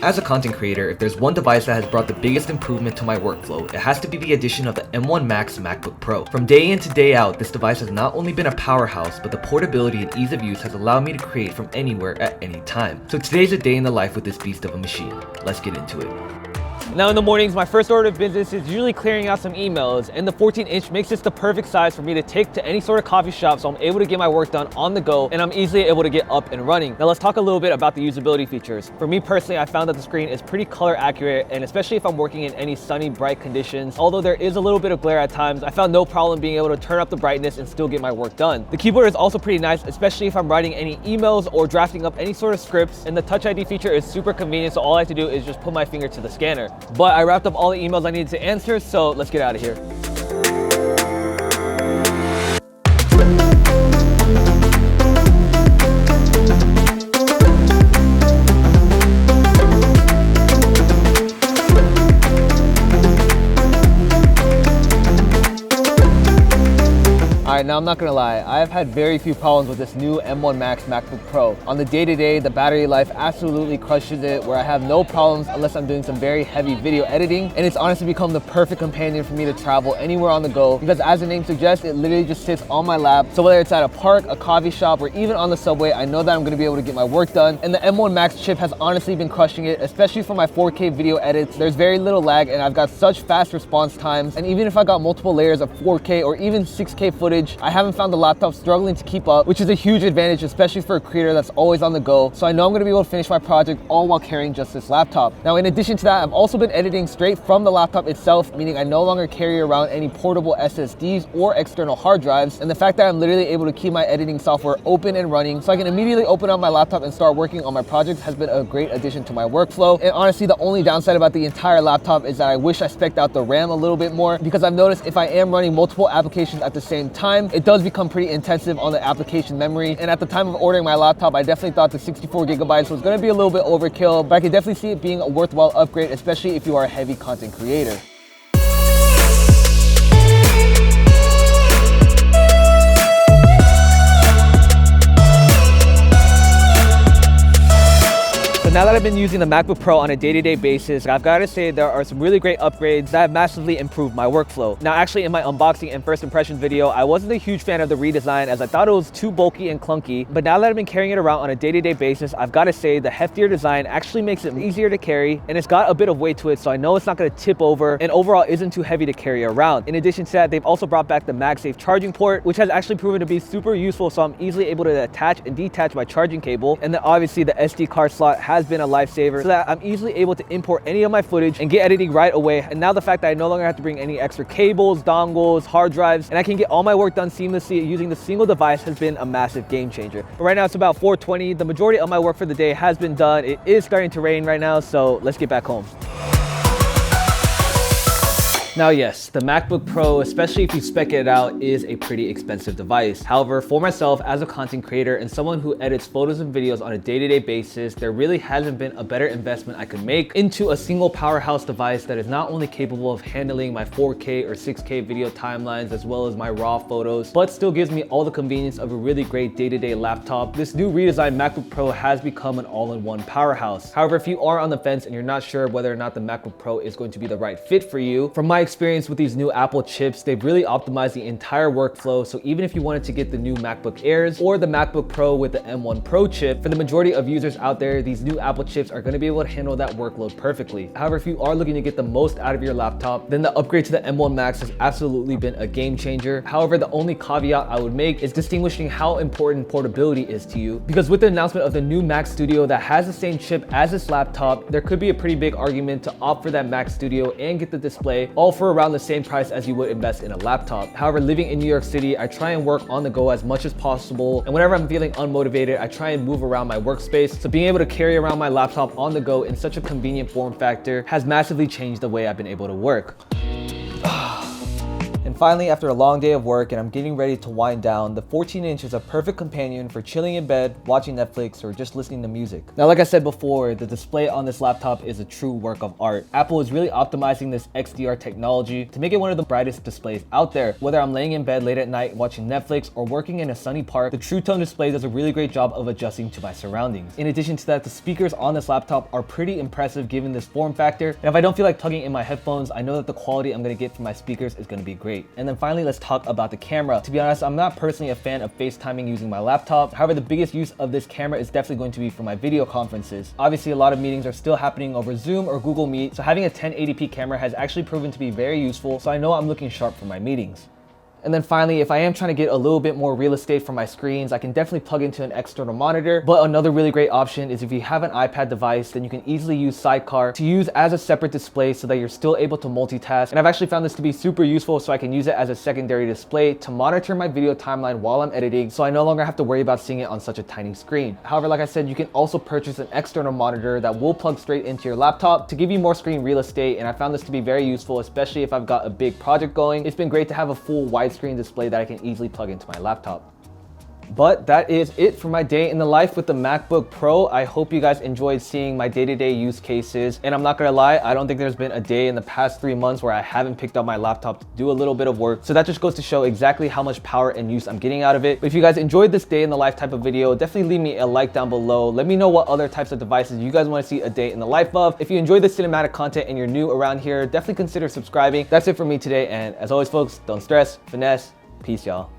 As a content creator, if there's one device that has brought the biggest improvement to my workflow, it has to be the addition of the M1 Max MacBook Pro. From day in to day out, this device has not only been a powerhouse, but the portability and ease of use has allowed me to create from anywhere at any time. So today's a day in the life with this beast of a machine. Let's get into it. Now in the mornings, my first order of business is usually clearing out some emails, and the 14-inch makes this the perfect size for me to take to any sort of coffee shop, so I'm able to get my work done on the go, and I'm easily able to get up and running. Now let's talk a little bit about the usability features. For me personally, I found that the screen is pretty color accurate, and especially if I'm working in any sunny, bright conditions, although there is a little bit of glare at times, I found no problem being able to turn up the brightness and still get my work done. The keyboard is also pretty nice, especially if I'm writing any emails or drafting up any sort of scripts, and the Touch ID feature is super convenient, so all I have to do is just put my finger to the scanner. But I wrapped up all the emails I needed to answer, so let's get out of here. Alright, now I'm not gonna lie, I've had very few problems with this new M1 Max MacBook Pro. On the day-to-day, the battery life absolutely crushes it, where I have no problems unless I'm doing some very heavy video editing, and it's honestly become the perfect companion for me to travel anywhere on the go, because as the name suggests, it literally just sits on my lap. So whether it's at a park, a coffee shop, or even on the subway, I know that I'm gonna be able to get my work done. And the M1 Max chip has honestly been crushing it, especially for my 4K video edits. There's very little lag, and I've got such fast response times, and even if I got multiple layers of 4K or even 6K footage, I haven't found the laptop struggling to keep up, which is a huge advantage, especially for a creator that's always on the go. So I know I'm gonna be able to finish my project all while carrying just this laptop. Now, in addition to that, I've also been editing straight from the laptop itself, meaning I no longer carry around any portable SSDs or external hard drives. And the fact that I'm literally able to keep my editing software open and running so I can immediately open up my laptop and start working on my projects has been a great addition to my workflow. And honestly, the only downside about the entire laptop is that I wish I spec'd out the RAM a little bit more, because I've noticed if I am running multiple applications at the same time, it does become pretty intensive on the application memory. And at the time of ordering my laptop, I definitely thought the 64 gigabytes was going to be a little bit overkill, but I could definitely see it being a worthwhile upgrade, especially if you are a heavy content creator. Now that I've been using the MacBook Pro on a day-to-day basis, I've got to say there are some really great upgrades that have massively improved my workflow. Now, actually, in my unboxing and first impressions video, I wasn't a huge fan of the redesign, as I thought it was too bulky and clunky. But now that I've been carrying it around on a day-to-day basis, I've got to say the heftier design actually makes it easier to carry, and it's got a bit of weight to it, so I know it's not going to tip over, and overall isn't too heavy to carry around. In addition to that, they've also brought back the MagSafe charging port, which has actually proven to be super useful, so I'm easily able to attach and detach my charging cable. And then obviously the SD card slot has been a lifesaver, so that I'm easily able to import any of my footage and get editing right away. And now the fact that I no longer have to bring any extra cables, dongles, hard drives, and I can get all my work done seamlessly using the single device has been a massive game changer. But right now it's about 4:20. The majority of my work for the day has been done. It is starting to rain right now, so let's get back home. Now yes, the MacBook Pro, especially if you spec it out, is a pretty expensive device. However, for myself as a content creator and someone who edits photos and videos on a day-to-day basis, there really hasn't been a better investment I could make into a single powerhouse device that is not only capable of handling my 4K or 6K video timelines as well as my raw photos, but still gives me all the convenience of a really great day-to-day laptop. This new redesigned MacBook Pro has become an all-in-one powerhouse. However, if you are on the fence and you're not sure whether or not the MacBook Pro is going to be the right fit for you, from my experience with these new Apple chips, they've really optimized the entire workflow. So even if you wanted to get the new MacBook Airs or the MacBook Pro with the M1 Pro chip, for the majority of users out there, these new Apple chips are going to be able to handle that workload perfectly. However, if you are looking to get the most out of your laptop, then the upgrade to the M1 Max has absolutely been a game changer. However, the only caveat I would make is distinguishing how important portability is to you, because with the announcement of the new Mac Studio that has the same chip as this laptop, there could be a pretty big argument to opt for that Mac Studio and get the display, all for around the same price as you would invest in a laptop. However, living in New York City, I try and work on the go as much as possible, and whenever I'm feeling unmotivated, I try and move around my workspace. So being able to carry around my laptop on the go in such a convenient form factor has massively changed the way I've been able to work. And And finally, after a long day of work and I'm getting ready to wind down, the 14-inch is a perfect companion for chilling in bed, watching Netflix, or just listening to music. Now, like I said before, the display on this laptop is a true work of art. Apple is really optimizing this XDR technology to make it one of the brightest displays out there. Whether I'm laying in bed late at night watching Netflix or working in a sunny park, the True Tone display does a really great job of adjusting to my surroundings. In addition to that, the speakers on this laptop are pretty impressive given this form factor. And if I don't feel like plugging in my headphones, I know that the quality I'm gonna get from my speakers is gonna be great. And then finally, let's talk about the camera. To be honest, I'm not personally a fan of FaceTiming using my laptop. However, the biggest use of this camera is definitely going to be for my video conferences. Obviously, a lot of meetings are still happening over Zoom or Google Meet, so having a 1080p camera has actually proven to be very useful, so I know I'm looking sharp for my meetings. And then finally, if I am trying to get a little bit more real estate for my screens, I can definitely plug into an external monitor. But another really great option is if you have an iPad device, then you can easily use Sidecar to use as a separate display so that you're still able to multitask. And I've actually found this to be super useful, so I can use it as a secondary display to monitor my video timeline while I'm editing, so I no longer have to worry about seeing it on such a tiny screen. However, like I said, you can also purchase an external monitor that will plug straight into your laptop to give you more screen real estate. And I found this to be very useful, especially if I've got a big project going. It's been great to have a full widescreen display that I can easily plug into my laptop. But that is it for my day in the life with the MacBook Pro. I hope you guys enjoyed seeing my day-to-day use cases. And I'm not gonna lie, I don't think there's been a day in the past 3 months where I haven't picked up my laptop to do a little bit of work. So that just goes to show exactly how much power and use I'm getting out of it. But if you guys enjoyed this day in the life type of video, definitely leave me a like down below. Let me know what other types of devices you guys wanna see a day in the life of. If you enjoyed this cinematic content and you're new around here, definitely consider subscribing. That's it for me today. And as always, folks, don't stress, finesse. Peace, y'all.